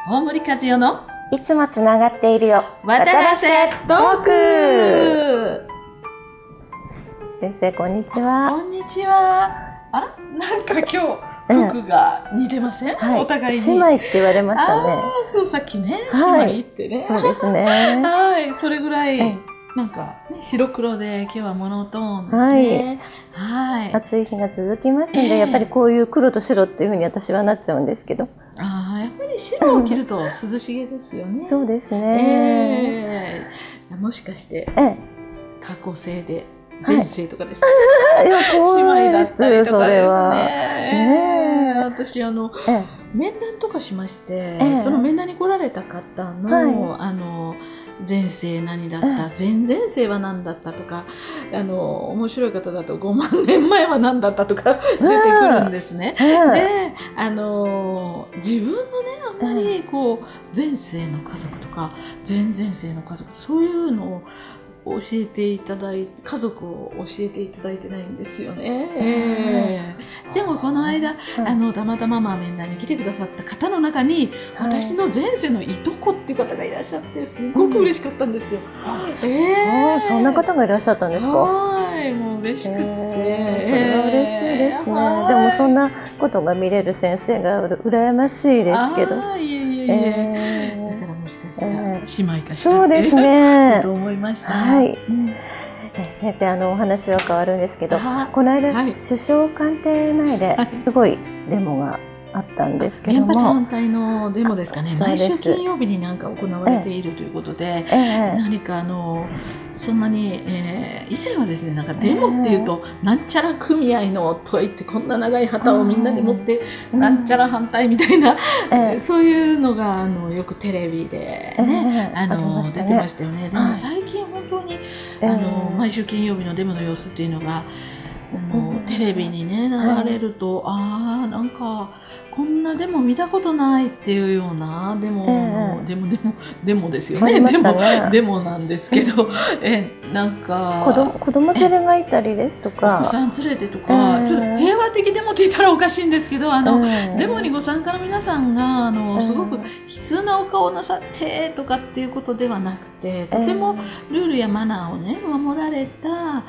大森和代のいつもつながっているよ渡らせトーク。先生こんにちは。こんにちは。あら、なんか今日服が似てません、はい、お互いに。姉妹って言われましたね。そう、さっきね、はい姉妹ってね。そうですね。はい、それぐらい、はいなんか、ね、白黒で今日はモノトーンですね。はい。暑い日が続きますので、やっぱりこういう黒と白っていう風に私はなっちゃうんですけど。やっぱり白を着ると涼しげですよね。そうですね。もしかして過去性で前世とかですか、いや姉妹だったりとかですそね。私面談とかしまして、その面談に来られた方の、前世何だった、前々世は何だったとか、面白い方だと5万年前は何だったとか出てくるんですね。で、自分のね、あんまりこう前世の家族とか前々世の家族、そういうのを教えていただいて、家族を教えていただいてないんですよね。でもこの間、たまたま面談に来てくださった方の中に、私の前世のいとこっていう方がいらっしゃって、すごく嬉しかったんですよ。そんな方がいらっしゃったんですか。はい、もう嬉しくって、それは嬉しいですね。でもそんなことが見れる先生が羨ましいですけど。だからもしかしたら姉妹かしらってそうですね。と思いました。はい。先生、お話は変わるんですけど、この間、首相官邸前ですごいデモがあったんですけども、原発反対のデモですかね。毎週金曜日になんか行われているということで、何かそんなに、以前はですね、なんかデモっていうと、なんちゃら組合のと言って、こんな長い旗をみんなで持って、なんちゃら反対みたいな、そういうのがよくテレビでね、出てましたよね。でも最近本当に毎週金曜日のデモの様子っていうのがテレビにね流れると、なんかこんなデモ見たことないっていうようなデモですよね。デモなんですけど、なんか子供連れがいたりですとか、お子さん連れてとか、ちょっと平和的デモって言ったらおかしいんですけど、デモにご参加の皆さんがすごく悲痛なお顔をなさってとかっていうことではなくて、とてもルールやマナーをね守られた、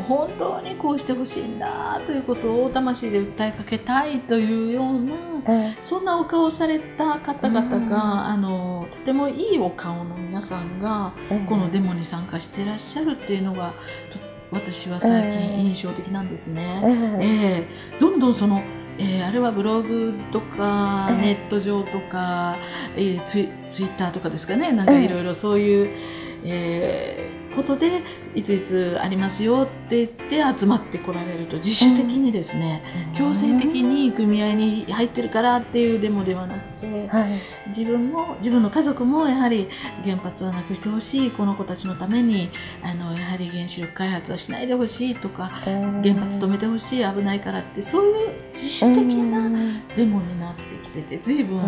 本当にこうしてほしいんだということを魂で訴えかけたいというような、そんなお顔をされた方々が、とてもいいお顔の皆さんがこのデモに参加していらっしゃるっていうのが私は最近印象的なんですね。どんどんあれはブログとかネット上とか、ツイッターとかですかね、なんかいろいろそういう、ことでいついつありますよって言って集まってこられると、自主的にですね、強制的に組合に入ってるからっていうデモではなくて、自分の家族もやはり原発はなくしてほしい、この子たちのためにやはり原子力開発はしないでほしいとか、原発止めてほしい、危ないからって、そういう自主的なデモになってきてて、随分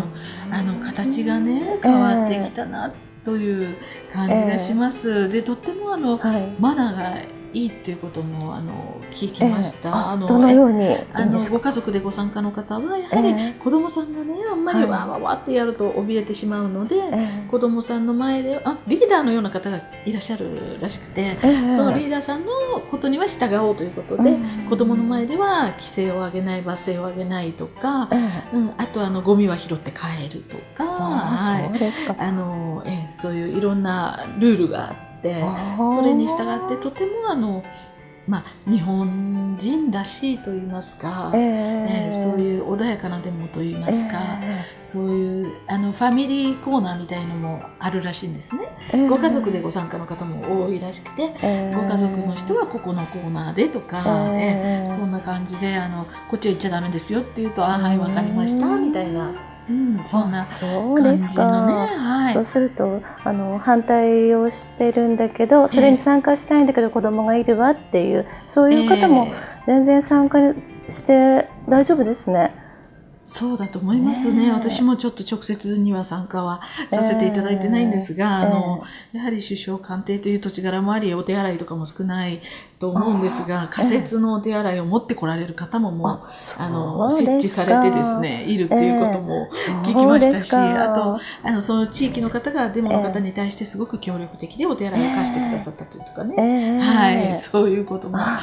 形がね変わってきたなという感じがします。で、とってもマナーがいいっていうことも聞きました。どのようにご家族でご参加の方はやはり子供さんがねあんまりわーわーわーってやると怯えてしまうので、子供さんの前でリーダーのような方がいらっしゃるらしくて、そのリーダーさんのことには従おうということで、子供の前では規制を上げない、罰声を上げないとか、あとゴミは拾って帰るとか、そういういろんなルールがあって、それに従ってとても日本人らしいと言いますか、そういう穏やかなデモと言いますか、そういうファミリーコーナーみたいのもあるらしいんですね。ご家族でご参加の方も多いらしくて、ご家族の人はここのコーナーでとか、そんな感じでこっちは行っちゃダメですよって言うと、はいわかりましたみたいな。そんな感じのね。そうすると反対をしてるんだけど、それに参加したいんだけど子供がいるわっていう、そういう方も全然参加して大丈夫ですね。そうだと思いますね。私もちょっと直接には参加はさせていただいてないんですが、やはり首相官邸という土地柄もあり、お手洗いとかも少ないと思うんですが、仮設のお手洗いを持ってこられる方ももう設置されてですね、いるということも聞きましたし、あとその地域の方がデモの方に対してすごく協力的でお手洗いを貸してくださったというとかね、はい、そういうことも。は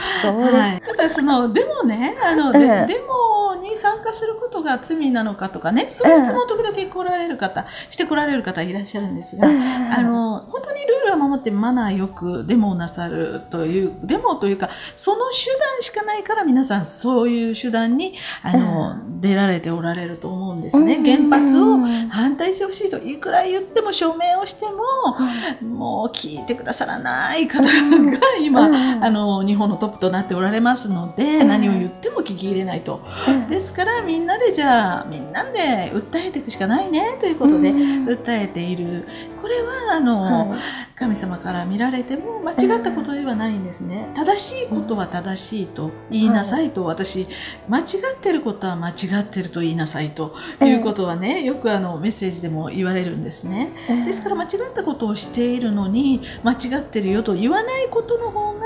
い、ただそのデモね、デモに参加することが罪なのかとかね、そういう質問を時々してこられる方いらっしゃるんですが、本当にルールを守ってマナーよくデモをなさるという、デモというかその手段しかないから皆さんそういう手段に出られておられると思うんですね。原発を反対してほしいといくら言っても署名をしても、もう聞いてくださらない方が今日本のトップとなっておられますので、何を言っても聞き入れないと。ですからみんなで訴えていくしかないねということで訴えている。これは神様から見られても間違ったことではないんですね。正しいことは正しいと言いなさいと、私間違ってることは間違ってると言いなさいということはね、よくメッセージでも言われるんですね。ですから間違ったことをしているのに間違ってるよと言わないことの方が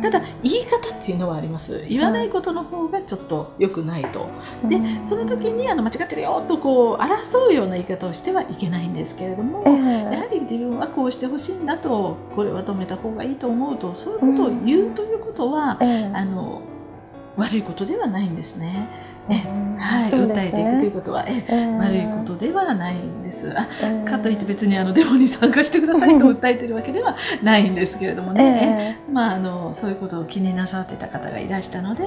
ただ言い方っていうのはあります。言わないことの方がちょっと良くないと。でその時に間違ってるよと争うような言い方をしてはいけないんですけれども、やはり自分はこうしてほしいんだと、これは止めた方がいいと思うと、そういうことを言うということは、悪いことではないんですね。訴えていくということは悪いことではないんです。かといって別にデモに参加してくださいと訴えているわけではないんですけれどもね、そういうことを気になさっていた方がいらしたので、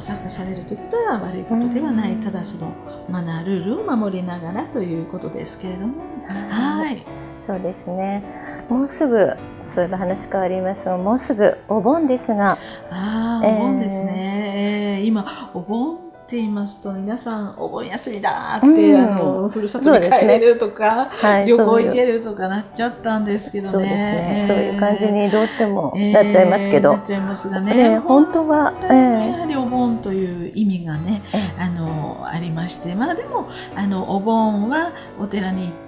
参加されるということは悪いことではない、ただそのマナールールを守りながらということですけれども、そうですね。もうすぐそういえば話変わりますが、もうすぐお盆ですが、お盆ですね。今お盆って言いますと皆さんお盆休みだって、ふるさとに帰れるとか、旅行行けるとかなっちゃったんですけどね。そういう感じにどうしてもなっちゃいますけど、なっちゃいますがね。本当はやはりお盆という意味がねありまして、でもお盆はお寺に行って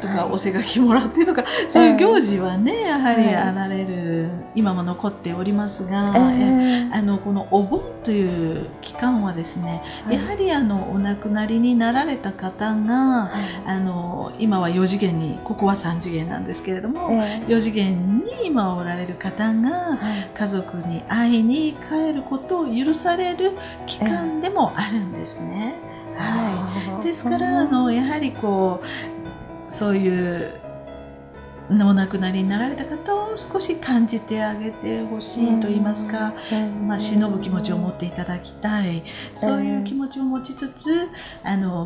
とか、おせがきもらってとか、そういう行事はねやはりあられる、今も残っておりますが、このお盆という期間はですね、やはりお亡くなりになられた方が、今は4次元に、ここは3次元なんですけれども、4次元に今おられる方が家族に会いに帰ることを許される期間でもあるんですね。ですからやはりそういうお亡くなりになられた方を少し感じてあげてほしいと言いますか、偲ぶ気持ちを持っていただきたい、そういう気持ちを持ちつつ、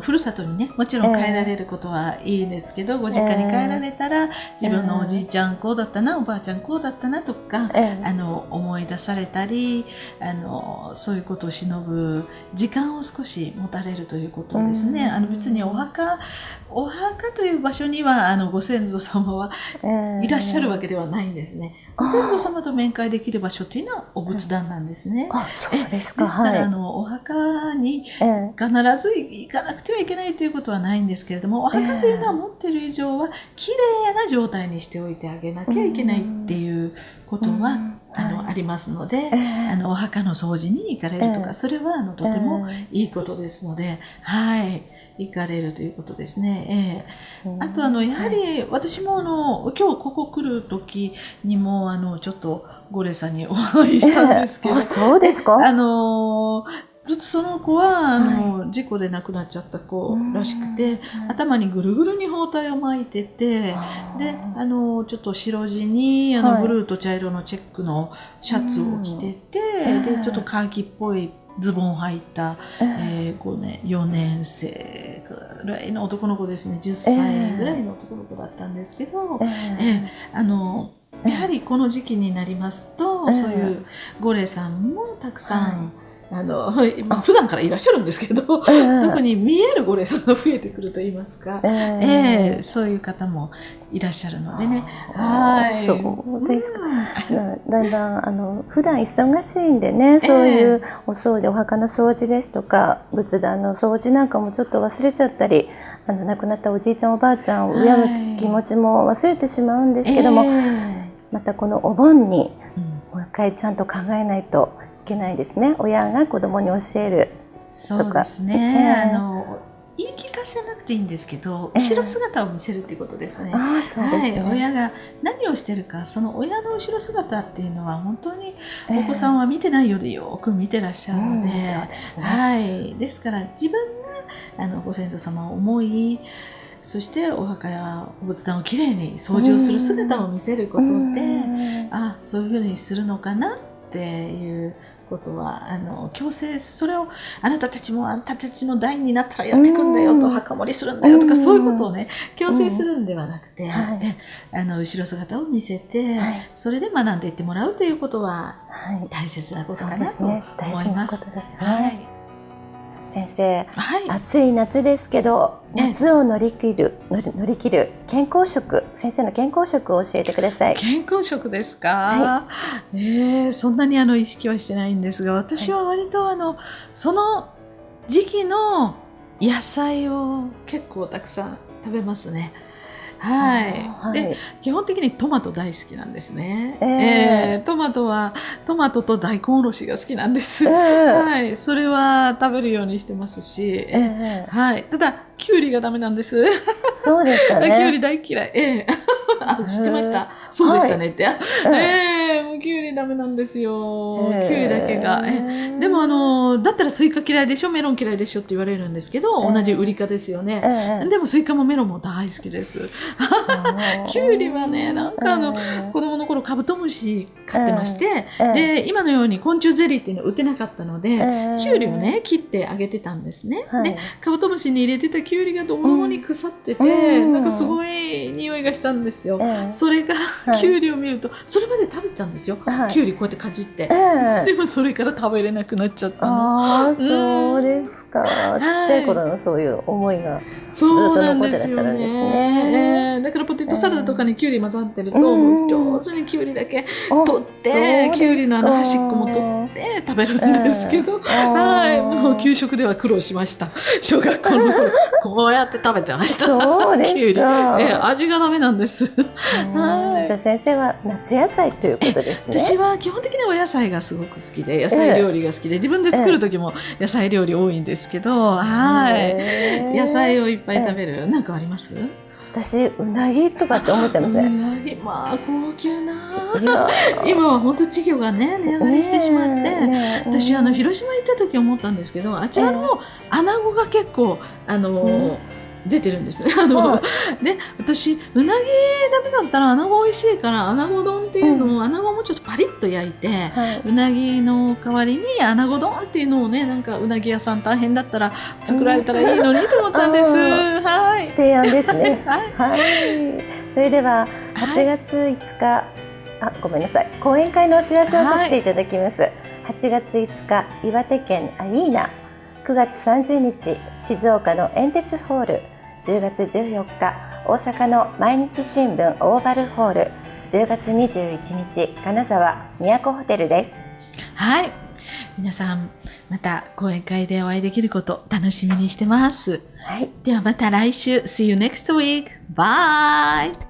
ふるさとにね、もちろん帰られることはいいですけど、ご実家に帰られたら自分のおじいちゃんこうだったな、おばあちゃんこうだったなとか、思い出されたり、そういうことを偲ぶ時間を少し持たれるということですね。別にお墓という場所にはご先祖様はいらっしゃるわけではないんですね。ご先祖様と面会できる場所というのはお仏壇なんですね。そうですか。ですからお墓に必ず行かなくてはいけないということはないんですけれども、お墓というのは持っている以上はきれいな状態にしておいてあげなきゃいけないっていうことはありますので、お墓の掃除に行かれるとか、それはとてもいいことですので、行かれるということですね。あとやはり私も今日ここ来る時にもちょっとゴレさんにお会いしたんですけど、そうですか。ずっとその子は事故で亡くなっちゃった子らしくて、頭にぐるぐるに包帯を巻いてて、でちょっと白地にブルーと茶色のチェックのシャツを着てて、でちょっとカーキっぽいズボンを履いた、4年生ぐらいの男の子ですね。10歳ぐらいの男の子だったんですけど、やはりこの時期になりますと、そういうゴレさんもたくさん普段からいらっしゃるんですけど、特に見えるご霊さんが増えてくると言いますか、そういう方もいらっしゃるのでね。はい、そうですか。だんだん普段忙しいんでね、そういうお掃除、お墓の掃除ですとか仏壇の掃除なんかもちょっと忘れちゃったり、亡くなったおじいちゃんおばあちゃんを敬む気持ちも忘れてしまうんですけども、またこのお盆にもう一回ちゃんと考えないといけないですね。親が子供に教えるとか。そうですね。言い聞かせなくていいんですけど、後ろ姿を見せるっていうことですね。そうですね。親が何をしてるか、その親の後ろ姿っていうのは本当にお子さんは見てないようでよく見てらっしゃるので、ですから自分がご先祖様を思い、そしてお墓やお仏壇をきれいに掃除をする姿を見せることで、そういうふうにするのかなっていうことは強制、それをあなたたちの代になったらやっていくんだよと、墓守りするんだよとか、そういうことをね強制するんではなくて、後ろ姿を見せて、それで学んでいってもらうということは大切なことかなと思います。先生、暑い夏ですけど、夏を乗り切る健康食、先生の健康食を教えてください。健康食ですか？そんなに意識はしてないんですが、私は割とその時期の野菜を結構たくさん食べますね。で基本的にトマト大好きなんですね。トマトと大根おろしが好きなんです。それは食べるようにしてますし、ただきゅうりがダメなんです。そうでしたね。きゅうり大嫌い。知ってました。そうでしたねって。もうきゅうりダメなんですよ。きゅうりだけが。でもだったらスイカ嫌いでしょ、メロン嫌いでしょって言われるんですけど、同じウリ科ですよね。でもスイカもメロンも大好きです。きゅうりはね、なんか子供の頃カブトムシ飼ってまして、で今のように昆虫ゼリーっていうの売ってなかったので、きゅうりをね切ってあげてたんですね。でカブトムシに入れてたきゅうりがどうもに腐ってて、なんかすごい匂いがしたんですよ。それからきゅうりを見ると、それまで食べてたんですよ。きゅうりこうやってかじって、でもそれから食べれなくなっちゃったの。そうですか。ちっちゃい頃のそういう思いがずっと残ってらっしゃるんですね。だからポテトサラダとかにきゅうり混ざってると、上手にきゅうりだけ取って、きゅうりの端っこも取って食べるんですけど、もう給食では苦労しました。小学校の頃こうやって食べてました。きゅうり味がダメなんです。じゃあ先生は夏野菜ということですね。私は基本的にお野菜がすごく好きで、野菜料理が好きで、自分で作る時も野菜料理多いんですけど、野菜をいっぱい食べる。なんかあります？私うなぎとかって思っちゃいますね。うなぎ、高級な。今は本当稚魚がね値上がりしてしまって、私広島行った時思ったんですけど、あちらのアナゴが結構出てるんですね。で私うなぎダメだったらアナゴ美味しいからアナゴ丼っていうのを、アナゴもちょっとパリッと焼いて、うなぎの代わりにアナゴ丼っていうのをね、なんかうなぎ屋さん大変だったら作られたらいいのにと思ったんです。提案ですね。それでは8月5日、ごめんなさい、講演会のお知らせをさせていただきます。8月5日岩手県アリーナ、9月30日静岡のエンテスホール、10月14日大阪の毎日新聞オーバルホール、10月21日金沢都ホテルです。皆さんまた講演会でお会いできること楽しみにしてます。ではまた来週。See you next week. Bye!